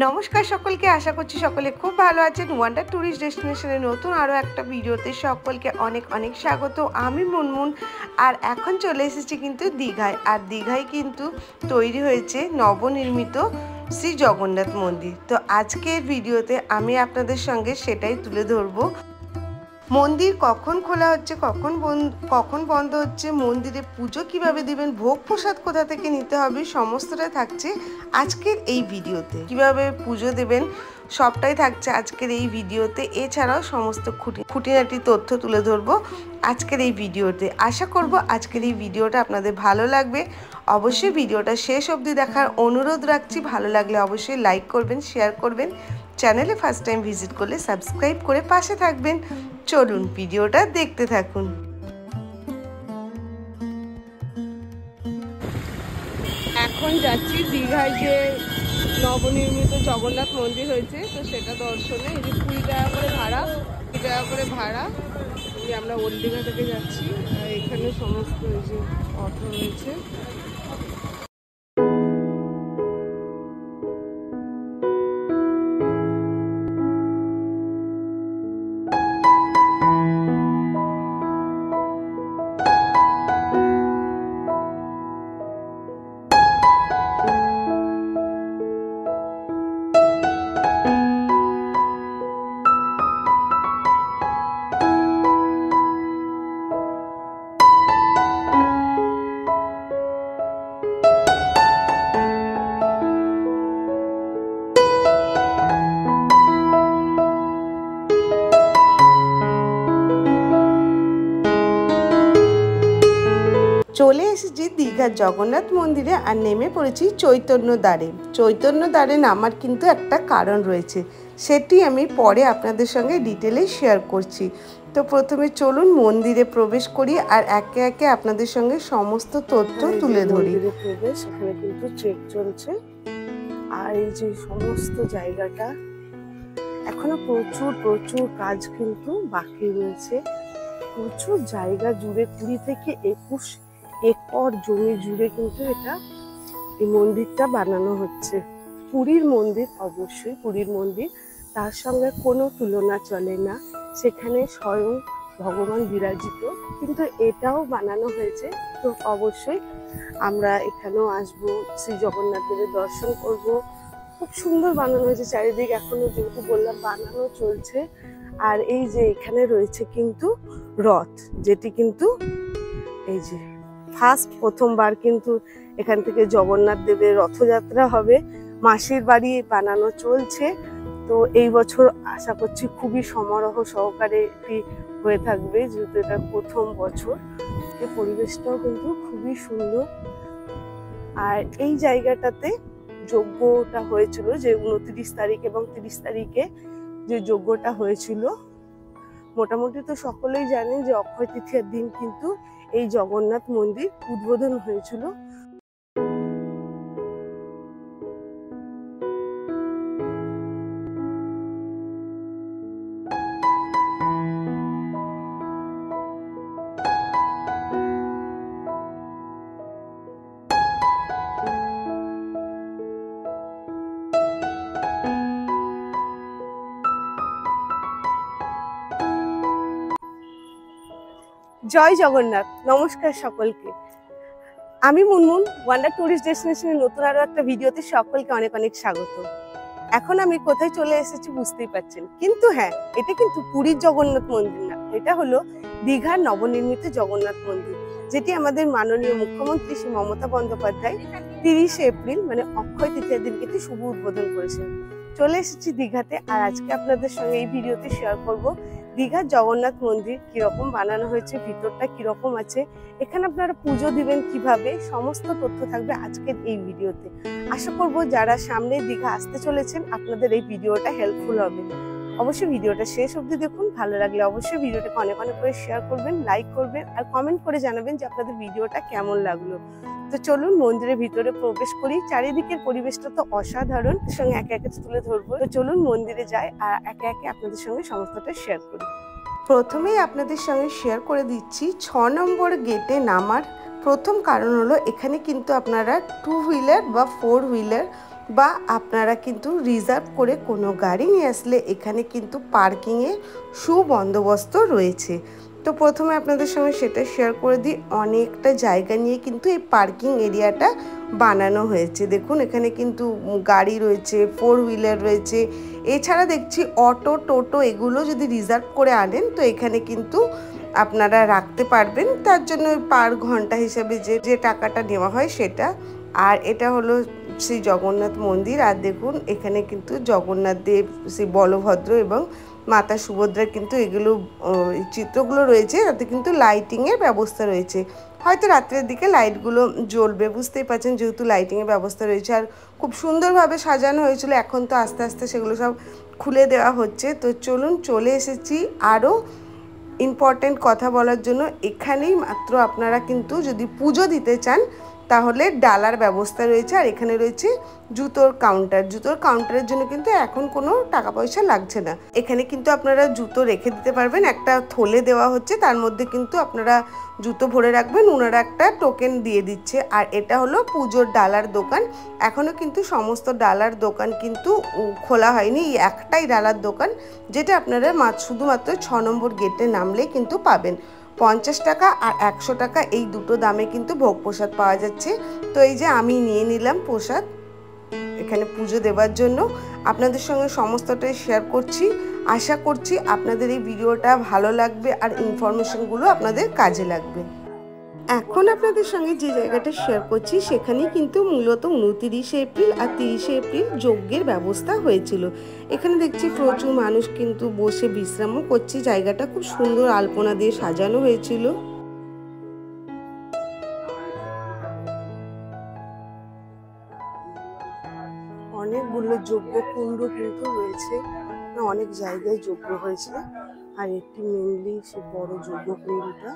নমস্কার সকলকে, আশা করছি সকলে খুব ভালো আছেন। ওয়ান্ডার ট্যুরিস্ট ডেস্টিনেশনের নতুন আরও একটা ভিডিওতে সকলকে অনেক অনেক স্বাগত। আমি মুনমুন, আর এখন চলে এসেছি কিন্তু দীঘায়। আর দীঘায় কিন্তু তৈরি হয়েছে নবনির্মিত শ্রী জগন্নাথ মন্দির। তো আজকের ভিডিওতে আমি আপনাদের সঙ্গে সেটাই তুলে ধরবো। মন্দির কখন খোলা হচ্ছে, কখন বন্ধ হচ্ছে, মন্দিরে পুজো কিভাবে দিবেন, ভোগ প্রসাদ কোথা থেকে নিতে হবে, সমস্তটা থাকছে আজকের এই ভিডিওতে। কিভাবে পুজো দেবেন সবটাই থাকছে আজকের এই ভিডিওতে। এছাড়াও সমস্ত খুঁটিনাটি তথ্য তুলে ধরবো আজকের এই ভিডিওতে। আশা করব আজকের এই ভিডিওটা আপনাদের ভালো লাগবে। অবশ্যই ভিডিওটা শেষ অবধি দেখার অনুরোধ রাখছি। ভালো লাগলে অবশ্যই লাইক করবেন, শেয়ার করবেন। চ্যানেলে ফার্স্ট টাইম ভিজিট করলে সাবস্ক্রাইব করে পাশে থাকবেন। চলুন ভিডিওটা দেখতে থাকুন। এখন যাচ্ছি দীঘায় যে নবনির্মিত জগন্নাথ মন্দির হয়েছে, তো সেটা দর্শনে। এই যে 20 টাকা করে ভাড়া, 20 টাকা করে ভাড়া। আমরা ওল্ড দীঘা থেকে যাচ্ছি। এখানে সমস্ত এই যে অটো রয়েছে। চলে এসেছি দীঘার জগন্নাথ মন্দিরে, আর নেমে পড়েছি চৈতন্য দ্বারে। চৈতন্য দ্বারে নামার কিন্তু একটা কারণ রয়েছে, সেটি আমি পরে আপনাদের সঙ্গে ডিটেলে শেয়ার করছি। তো প্রথমে চলুন মন্দিরে প্রবেশ করি, আর একে একে আপনাদের সঙ্গে সমস্ত তথ্য তুলে ধরি। প্রবেশ, এখানে কিন্তু চেক চলছে। আর এই যে সমস্ত জায়গাটা এখনো প্রচুর কাজ কিন্তু বাকি রয়েছে। প্রচুর জায়গা জুড়ে 20 থেকে 21 একর জমি জুড়ে কিন্তু এই মন্দিরটা বানানো হচ্ছে। পুরীর মন্দির, অবশ্যই পুরীর মন্দির, তার সঙ্গে কোনো তুলনা চলে না। সেখানে স্বয়ং ভগবান বিরাজিত, কিন্তু এটাও বানানো হয়েছে। তো অবশ্যই আমরা এখানেও আসবো, শ্রী জগন্নাথ দেবের দর্শন করব। খুব সুন্দর বানানো হয়েছে চারিদিক, এখনো যেহেতু বললাম বানানো চলছে। আর এই যে এখানে রয়েছে কিন্তু রথ, যেটি কিন্তু এই যে প্রথমবার কিন্তু এখান থেকে জগন্নাথ দেবের রথযাত্রা হবে। মাসির বাড়ি বানানো চলছে। তো এই বছর আশা করছি খুবই সমারোহ সহকারে এটি হয়ে থাকবে, যেহেতু এটা প্রথম বছর। এই পরিবেশটাও কিন্তু খুবই সুন্দর। আর এই জায়গাটাতে যজ্ঞটা হয়েছিল, যে 29 তারিখ এবং 30 তারিখে যে যজ্ঞটা হয়েছিল। মোটামুটি তো সকলেই জানেন যে অক্ষয় তৃতীয়ার দিন কিন্তু এই জগন্নাথ মন্দির উদ্বোধন হয়েছিল। জয় জগন্নাথ, নমস্কার সকলকে। আমি মুনমুন, ওয়ান্ডার ট্যুরিস্ট ডেস্টিনেশনের নতুন আরো একটা ভিডিওতে সকলকে অনেক অনেক স্বাগত। এখন আমি কোথায় চলে এসেছি বুঝতেই পারছেন, কিন্তু হ্যাঁ, এটা কিন্তু পুরীর জগন্নাথ মন্দির না, এটা হলো দীঘার নবনির্মিত জগন্নাথ মন্দির, যেটি আমাদের মাননীয় মুখ্যমন্ত্রী শ্রী মমতা বন্দ্যোপাধ্যায় 30শে এপ্রিল মানে অক্ষয় তৃতীয়ার দিন কিন্তু শুভ উদ্বোধন করেছেন। চলে এসেছি দীঘাতে, আর আজকে আপনাদের সঙ্গে এই ভিডিওতে শেয়ার করব দীঘার জগন্নাথ মন্দির কিরকম বানানো হয়েছে, ভিতরটা কিরকম আছে, এখানে আপনারা পুজো দিবেন কিভাবে, সমস্ত তথ্য থাকবে আজকের এই ভিডিওতে। আশা করব যারা সামনে দীঘা আসতে চলেছেন আপনাদের এই ভিডিওটা হেল্পফুল হবে। অবশ্যই ভিডিওটা শেষ অবধি দেখুন। ভালো লাগলে অবশ্যই ভিডিওটাকে অনেক অনেক করে শেয়ার করবেন, লাইক করবেন, আর কমেন্ট করে জানাবেন যে আপনাদের ভিডিওটা কেমন লাগলো। তো চলুন মন্দিরের ভিতরে প্রবেশ করি। চারিদিকের পরিবেশটা তো অসাধারণ, সঙ্গে একে একে তুলে ধরবো। তো চলুন মন্দিরে যাই, আর একে একে আপনাদের সঙ্গে সমস্তটা শেয়ার করি। প্রথমেই আপনাদের সঙ্গে শেয়ার করে দিচ্ছি 6 নম্বর গেটে নামার প্রথম কারণ হলো, এখানে কিন্তু আপনারা 2 হুইলার বা 4 হুইলার বা আপনারা কিন্তু রিজার্ভ করে কোনো গাড়ি নিয়ে আসলে এখানে কিন্তু পার্কিংয়ের সুবন্দোবস্ত রয়েছে। তো প্রথমে আপনাদের সঙ্গে সেটা শেয়ার করে দিই, অনেকটা জায়গা নিয়ে কিন্তু এই পার্কিং এরিয়াটা বানানো হয়েছে। দেখুন এখানে কিন্তু গাড়ি রয়েছে, 4 হুইলার রয়েছে, এছাড়া দেখছি অটো টোটো এগুলো যদি রিজার্ভ করে আনেন তো এখানে কিন্তু আপনারা রাখতে পারবেন, তার জন্য পার ঘন্টা হিসাবে যে টাকাটা নেওয়া হয় সেটা। আর এটা হলো শ্রী জগন্নাথ মন্দির। আর দেখুন এখানে কিন্তু জগন্নাথ দেব, শ্রী বলভদ্র এবং মাতা সুভদ্রার কিন্তু এগুলো চিত্রগুলো রয়েছে, তাতে কিন্তু লাইটিংয়ের ব্যবস্থা রয়েছে। হয়তো রাত্রের দিকে লাইটগুলো জ্বলবে, বুঝতেই পারছেন, যেহেতু লাইটিংয়ের ব্যবস্থা রয়েছে। আর খুব সুন্দরভাবে সাজানো হয়েছিল, এখন তো আস্তে আস্তে সেগুলো সব খুলে দেওয়া হচ্ছে। তো চলুন, চলে এসেছি আরও ইম্পর্টেন্ট কথা বলার জন্য। এখানেই মাত্র আপনারা কিন্তু যদি পুজো দিতে চান তাহলে ডালার ব্যবস্থা রয়েছে। আর এখানে রয়েছে জুতোর কাউন্টার। জুতোর কাউন্টারের জন্য কিন্তু এখন কোনো টাকা পয়সা লাগছে না। এখানে কিন্তু আপনারা জুতো রেখে দিতে পারবেন, একটা থলে দেওয়া হচ্ছে, তার মধ্যে কিন্তু আপনারা জুতো ভরে রাখবেন, ওনারা একটা টোকেন দিয়ে দিচ্ছে। আর এটা হলো পুজোর ডালার দোকান। এখনও কিন্তু সমস্ত ডালার দোকান কিন্তু খোলা হয়নি, এই একটাই ডালার দোকান, যেটা আপনারা শুধুমাত্র 6 নম্বর গেটে নামলেই কিন্তু পাবেন। 50 টাকা আর 100 টাকা এই দুটো দামে কিন্তু ভোগ প্রসাদ পাওয়া যাচ্ছে। তো এই যে আমি নিয়ে নিলাম প্রসাদ এখানে পুজো দেওয়ার জন্য। আপনাদের সঙ্গে সমস্তটাই শেয়ার করছি, আশা করছি আপনাদের এই ভিডিওটা ভালো লাগবে আর ইনফরমেশনগুলো আপনাদের কাজে লাগবে। এখন আপনাদের সঙ্গে যে জায়গাটা শেয়ার করছি সেখানেই কিন্তু মূলত 29 এপ্রিল আর 30 এপ্রিল যজ্ঞের ব্যবস্থা হয়েছিল। এখানে দেখছি প্রচুর মানুষ কিন্তু বসে বিশ্রামও করছে। জায়গাটা খুব সুন্দর আলপনা দিয়ে সাজানো হয়েছিল। অনেকগুলো যজ্ঞ কুণ্ড কিন্তু রয়েছে, অনেক জায়গায় যজ্ঞ হয়েছে। আর একটি মেনলি সে বড় যজ্ঞ কুণ্ডটা।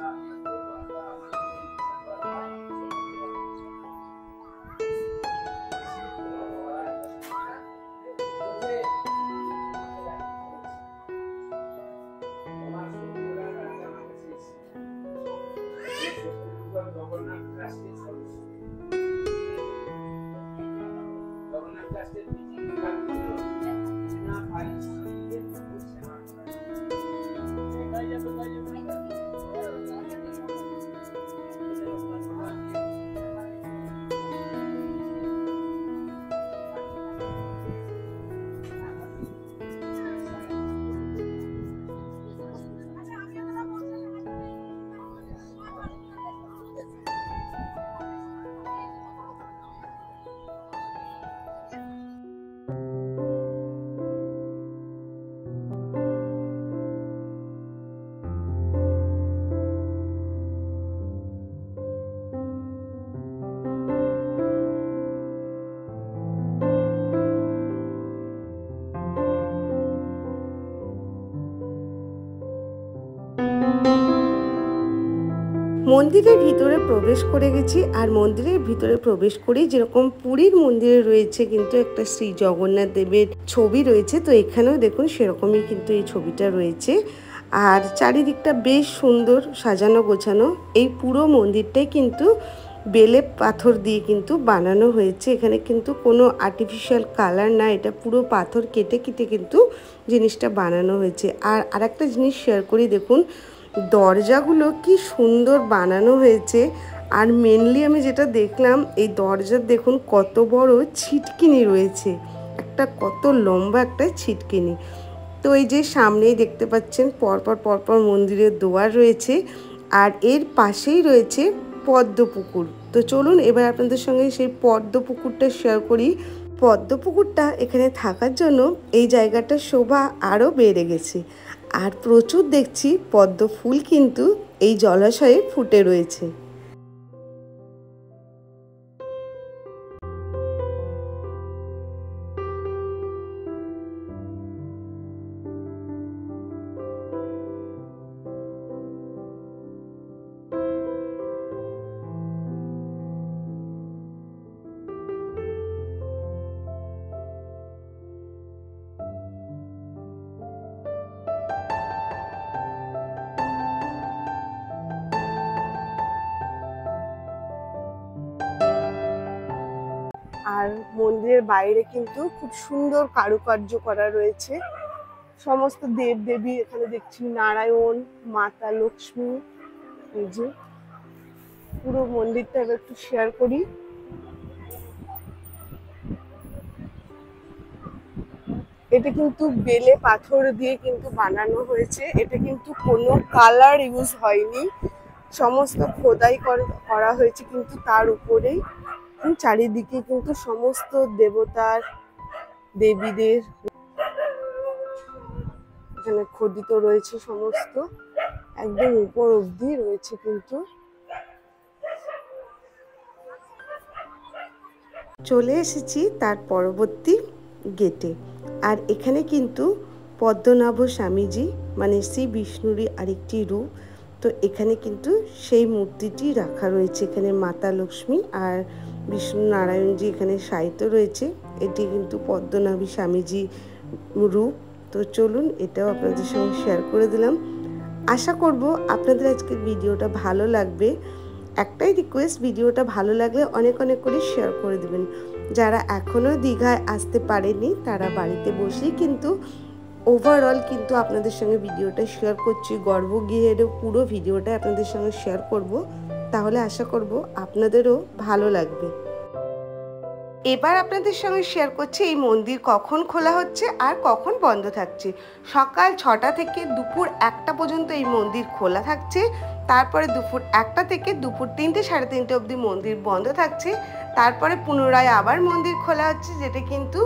মন্দিরের ভিতরে প্রবেশ করে গেছি। আর মন্দিরের ভিতরে প্রবেশ করেই যেরকম পুরীর মন্দিরে রয়েছে কিন্তু একটা শ্রী জগন্নাথ দেবের ছবি রয়েছে, তো এখানেও দেখুন সেরকমই কিন্তু এই ছবিটা রয়েছে। আর চারিদিকটা বেশ সুন্দর সাজানো গোছানো। এই পুরো মন্দিরটাই কিন্তু বেলে পাথর দিয়ে কিন্তু বানানো হয়েছে। এখানে কিন্তু কোনো আর্টিফিশিয়াল কালার না, এটা পুরো পাথর কেটে কেটে কিন্তু জিনিসটা বানানো হয়েছে। আর আরেকটা জিনিস শেয়ার করি, দেখুন দরজাগুলো কি সুন্দর বানানো হয়েছে। আর মেনলি আমি যেটা দেখলাম, এই দরজার দেখুন কত বড় ছিটকিনি রয়েছে, একটা কত লম্বা একটা ছিটকিনি। তো এই যে সামনেই দেখতে পাচ্ছেন পরপর পরপর মন্দিরের দুয়ার রয়েছে, আর এর পাশেই রয়েছে পদ্মপুকুর। তো চলুন এবার আপনাদের সঙ্গে সেই পদ্মপুকুরটা শেয়ার করি। পদ্মপুকুরটা এখানে থাকার জন্য এই জায়গাটার শোভা আরও বেড়ে গেছে। আর প্রচুর দেখছি পদ্ম ফুল কিন্তু এই জলাশয়ে ফুটে রয়েছে। আর মন্দিরের বাইরে কিন্তু খুব সুন্দর কারুকার্য করা রয়েছে। সমস্ত দেব দেবী এখানে দেখছি, নারায়ণ, মাতা লক্ষ্মী। এই যে পুরো মন্দিরটা এবার একটু শেয়ার করি। এটা কিন্তু বেলে পাথর দিয়ে কিন্তু বানানো হয়েছে। এটা কিন্তু কোনো কালার ইউজ হয়নি, সমস্ত খোদাই করা হয়েছে কিন্তু তার উপরেই। চারিদিকে কিন্তু সমস্ত দেবতার দেবীদের এখানে খোদিত রয়েছে, সমস্ত একদম উপর অবধি রয়েছে কিন্তু। চলে এসেছি তার পরবর্তী গেটে। আর এখানে কিন্তু পদ্মনাভ স্বামীজি মানে শ্রী বিষ্ণুরই আরেকটি রূপ। তো এখানে কিন্তু সেই মূর্তিটি রাখা রয়েছে। এখানে মাতা লক্ষ্মী আর বিষ্ণু নারায়ণজি এখানে শায়িত রয়েছে। এটি কিন্তু পদ্মনাভী স্বামীজি রূপ। তো চলুন এটাও আপনাদের সঙ্গে শেয়ার করে দিলাম। আশা করব আপনাদের আজকের ভিডিওটা ভালো লাগবে। একটাই রিকোয়েস্ট, ভিডিওটা ভালো লাগলে অনেক অনেক করে শেয়ার করে দেবেন। যারা এখনও দীঘায় আসতে পারেনি তারা বাড়িতে বসেই কিন্তু ওভারঅল কিন্তু আপনাদের সঙ্গে ভিডিওটা শেয়ার করছি। গর্ভগৃহেরও পুরো ভিডিওটা আপনাদের সঙ্গে শেয়ার করব। তাহলে আশা করব আপনাদেরও ভালো লাগবে। এবার আপনাদের সঙ্গে শেয়ার করছি এই মন্দির কখন খোলা হচ্ছে আর কখন বন্ধ থাকছে। সকাল 6টা থেকে দুপুর 1টা পর্যন্ত এই মন্দির খোলা থাকছে। তারপরে দুপুর 1টা থেকে দুপুর 3টে সাড়ে 3টে অবধি মন্দির বন্ধ থাকছে। তারপরে পুনরায় আবার মন্দির খোলা হচ্ছে, যেটা কিন্তু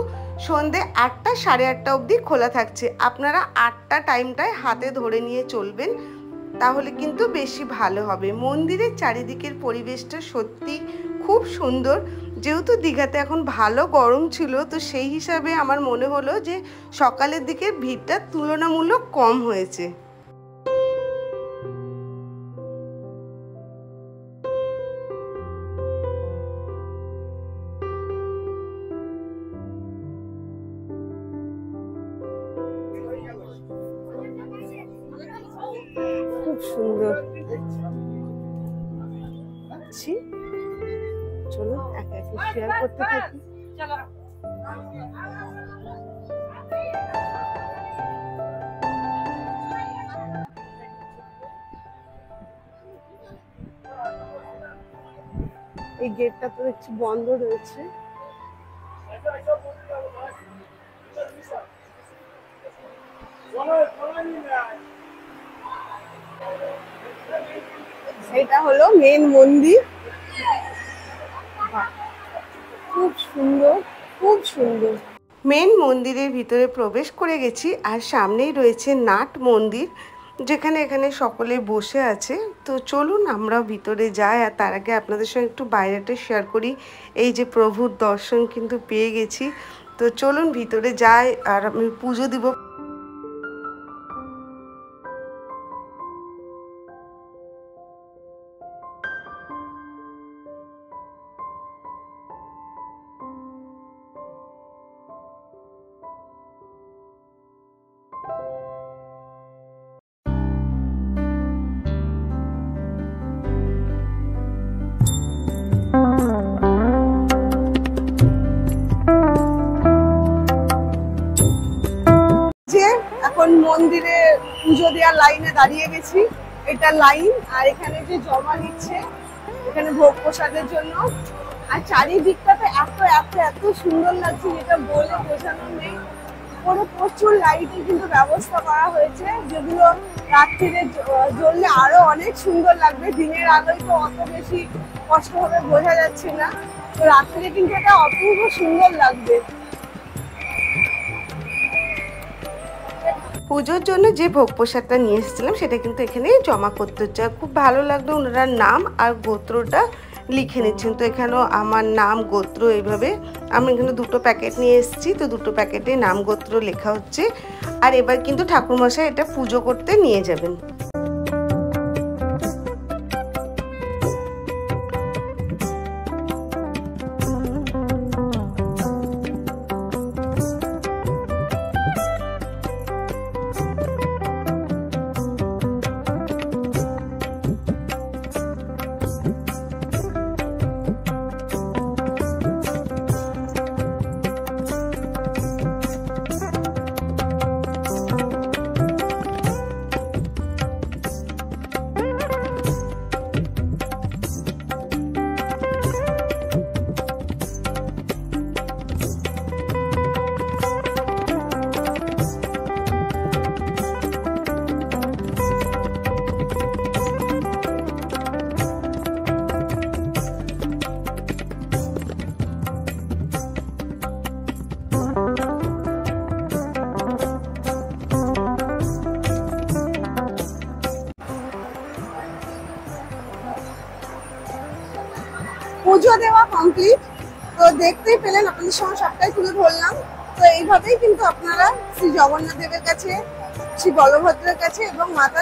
সন্ধে 8টা সাড়ে 8টা অবধি খোলা থাকছে। আপনারা 8টা টাইমটায় হাতে ধরে নিয়ে চলবেন, তাহলে কিন্তু বেশি ভালো হবে। মন্দিরের চারিদিকের পরিবেশটা সত্যি খুব সুন্দর। যেহেতু দীঘাতে এখন ভালো গরম ছিল, তো সেই হিসাবে আমার মনে হলো যে সকালের দিকে ভিড়টা তুলনামূলক কম হয়েছে। খুব সুন্দর। চলুন একে একে শেয়ার করতে থাকি। এই গেটটা তো দেখছি বন্ধ রয়েছে। এটা হলো মেন মন্দির। খুব সুন্দর, খুব সুন্দর। মেন মন্দিরের ভিতরে প্রবেশ করে গেছি আর সামনেই রয়েছে নাট মন্দির, যেখানে এখানে সকলে বসে আছে। তো চলুন আমরা ভিতরে যাই। আর তার আগে আপনাদের সঙ্গে একটু বাইরেটা শেয়ার করি। এই যে প্রভুর দর্শন কিন্তু পেয়ে গেছি। তো চলুন ভিতরে যাই আর আমি পুজো দিব। এখন মন্দিরে পুজো দেওয়ার লাইনে দাঁড়িয়ে গেছি। এটা লাইন, আর এখানে যে জমা নিচ্ছে এখানে ভোগ প্রসাদের জন্য। আর চারিদিকটাতে এত এত এত সুন্দর লাগছে, যেটা বলে বোঝানো নেই। পুরো প্রচুর লাইটের কিন্তু ব্যবস্থা করা হয়েছে, যেগুলো রাত্রিরে জ্বললে আরো অনেক সুন্দর লাগবে। দিনের আলোয় তো অত বেশি স্পষ্টভাবে বোঝা যাচ্ছে না, তো রাত্রিরে কিন্তু এটা অপূর্ব সুন্দর লাগবে। পুজোর জন্য যে ভোগ প্রসাদটা নিয়ে এসেছিলাম সেটা কিন্তু এখানে জমা করতে হচ্ছে। খুব ভালো লাগলো, ওনারা নাম আর গোত্রটা লিখে নিচ্ছেন। তো এখানেও আমার নাম গোত্র এইভাবে আমি এখানে 2টো প্যাকেট নিয়ে এসেছি। তো 2টো প্যাকেটে নাম গোত্র লেখা হচ্ছে। আর এবার কিন্তু ঠাকুরমশাই এটা পুজো করতে নিয়ে যাবেন। পুজো দেওয়া কমপ্লিট। তো দেখতেই পেলেন, আপনাদের সঙ্গে সবটাই তুলে ধরলাম। তো এইভাবেই কিন্তু আপনারা শ্রী জগন্নাথ দেবের কাছে, শ্রী বলভদ্রের কাছে এবং মাতা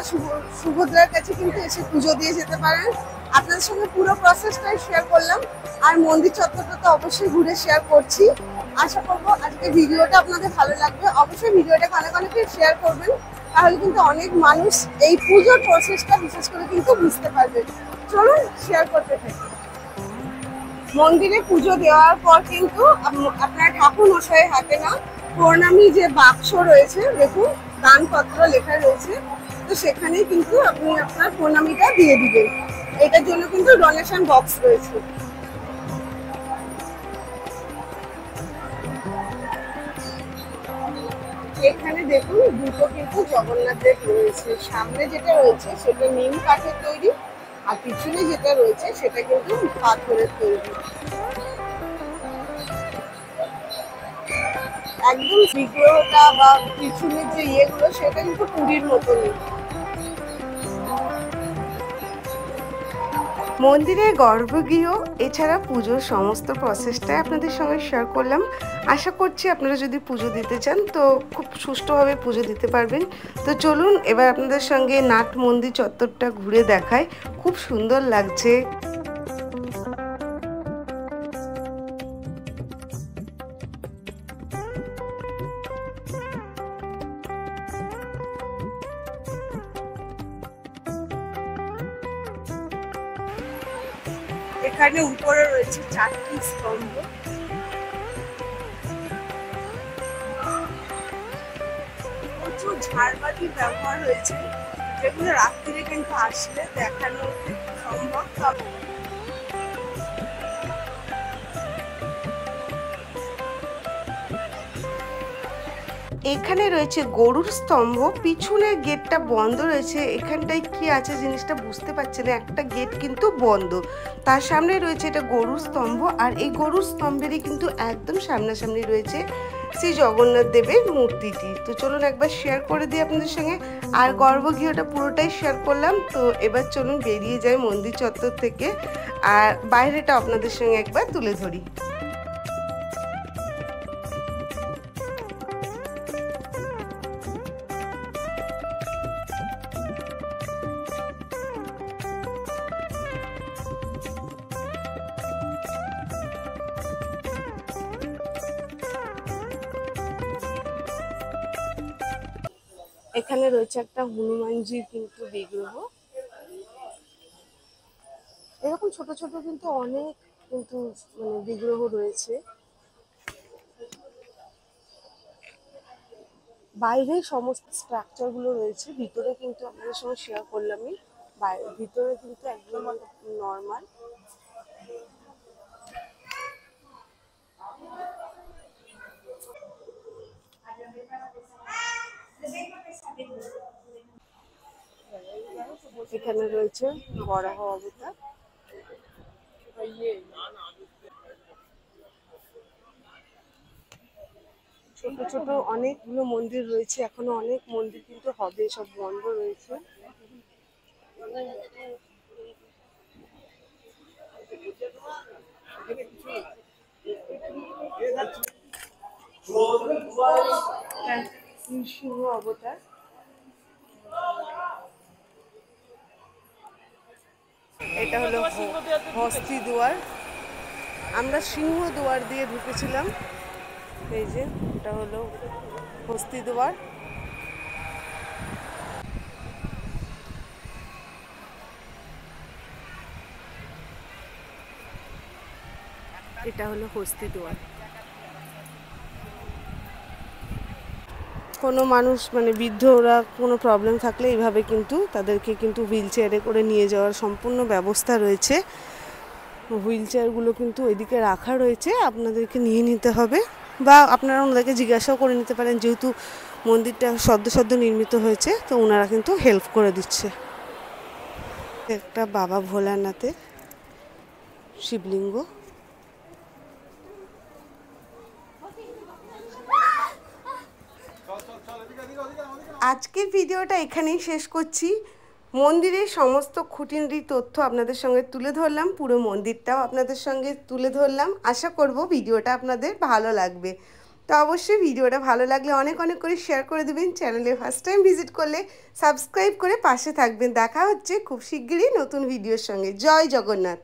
সুভদ্রার কাছে কিন্তু এসে পুজো দিয়ে যেতে পারেন। আপনাদের সঙ্গে পুরো প্রসেসটাই শেয়ার করলাম, আর মন্দির চত্বরটা তো অবশ্যই ঘুরে শেয়ার করছি। আশা করবো আজকে ভিডিওটা আপনাদের ভালো লাগবে। অবশ্যই ভিডিওটা অনেক অনেকে শেয়ার করবেন, তাহলে কিন্তু অনেক মানুষ এই পুজোর প্রসেসটা বিশেষ করে কিন্তু বুঝতে পারবে। চলুন শেয়ার করতে থাকি। মন্দিরে পুজো দেওয়ার পর কিন্তু আপনার ঠাকুর মশাইয়ের হাতে না প্রণামী যে বাক্স রয়েছে, দেখুন দানপত্র লেখা রয়েছে, তো সেখানেই কিন্তু আপনি আপনার প্রণামীটা দিয়ে দিবেন। এটার জন্য কিন্তু ডোনেশন বক্স রয়েছে। এখানে দেখুন দুটো কিন্তু জগন্নাথ দেব রয়েছে। সামনে যেটা রয়েছে সেটা নিম কাঠের তৈরি, আর পিছনে যেটা রয়েছে সেটা কিন্তু পাথরের তৈরি। একদম বিগ্রহটা বা পিছনের যে ইয়েগুলো সেটা কিন্তু পুরীর মতনই। মন্দিরের গর্ভগৃহ এছাড়া পুজোর সমস্ত প্রসেসটাই আপনাদের সঙ্গে শেয়ার করলাম। আশা করছি আপনারা যদি পুজো দিতে চান তো খুব সুষ্ঠুভাবে পুজো দিতে পারবেন। তো চলুন এবার আপনাদের সঙ্গে নাট মন্দির চত্বরটা ঘুরে দেখায়। খুব সুন্দর লাগছে। এখানে উপরে রয়েছে 4টি স্তম্ভ। প্রচুর ঝাড়বাতি ব্যবহার হয়েছে, যেগুলো রাত্রিরে কিন্তু আসলে দেখানো সম্ভব। এখানে রয়েছে গরুর স্তম্ভ, পিছনের গেটটা বন্ধ রয়েছে। এখানটায় কি আছে জিনিসটা বুঝতে পারছি না, একটা গেট কিন্তু বন্ধ। তার সামনে রয়েছে এটা গরুর স্তম্ভ, আর এই গরুর স্তম্ভেরই কিন্তু একদম সামনাসামনি রয়েছে শ্রী জগন্নাথ দেবের মূর্তিটি। তো চলুন একবার শেয়ার করে দিই আপনাদের সঙ্গে, আর গর্ভগৃহটা পুরোটাই শেয়ার করলাম। তো এবার চলুন বেরিয়ে যাই মন্দির চত্বর থেকে, আর বাইরেটা আপনাদের সঙ্গে একবার তুলে ধরি। এখানে রয়েছে একটা হনুমানজির কিন্তু বিগ্রহ। এরকম ছোট ছোট কিন্তু অনেক কিন্তু মানে বিগ্রহ রয়েছে। বাইরে সমস্ত স্ট্রাকচার গুলো রয়েছে, ভিতরে কিন্তু আপনাদের সঙ্গে শেয়ার করলামই। ভিতরে কিন্তু একদম নর্মাল। এখানে রয়েছে বরাহ অবতার। ছোট ছোট অনেকগুলো মন্দির রয়েছে, এখনো অনেক মন্দির কিন্তু হবে, সব বন্ধ রয়েছে। সিংহ অবতার। এটা হলো হস্তি দুয়ার। আমরা সিংহ দুয়ার দিয়ে ঢুকেছিলাম। এই যে এটা হলো হস্তি দুয়ার। এটা হলো হস্তি দুয়ার। কোনো মানুষ মানে বৃদ্ধরা কোনো প্রবলেম থাকলে এইভাবে কিন্তু তাদেরকে কিন্তু হুইল চেয়ারে করে নিয়ে যাওয়ার সম্পূর্ণ ব্যবস্থা রয়েছে। হুইল চেয়ারগুলো কিন্তু ওইদিকে রাখা রয়েছে, আপনাদেরকে নিয়ে নিতে হবে, বা আপনারা ওনাদেরকে জিজ্ঞাসাও করে নিতে পারেন, যেহেতু মন্দিরটা সদ্য নির্মিত হয়েছে তো ওনারা কিন্তু হেল্প করে দিচ্ছে। একটা বাবা ভোলানাথের শিবলিঙ্গ। আজকের ভিডিওটা এখানেই শেষ করছি। মন্দিরের সমস্ত খুঁটিনাটি তথ্য আপনাদের সঙ্গে তুলে ধরলাম, পুরো মন্দিরটাও আপনাদের সঙ্গে তুলে ধরলাম। আশা করব ভিডিওটা আপনাদের ভালো লাগবে। তো অবশ্যই ভিডিওটা ভালো লাগলে অনেক অনেক করে শেয়ার করে দেবেন। চ্যানেলে ফার্স্ট টাইম ভিজিট করলে সাবস্ক্রাইব করে পাশে থাকবেন। দেখা হচ্ছে খুব শিগগিরই নতুন ভিডিওর সঙ্গে। জয় জগন্নাথ।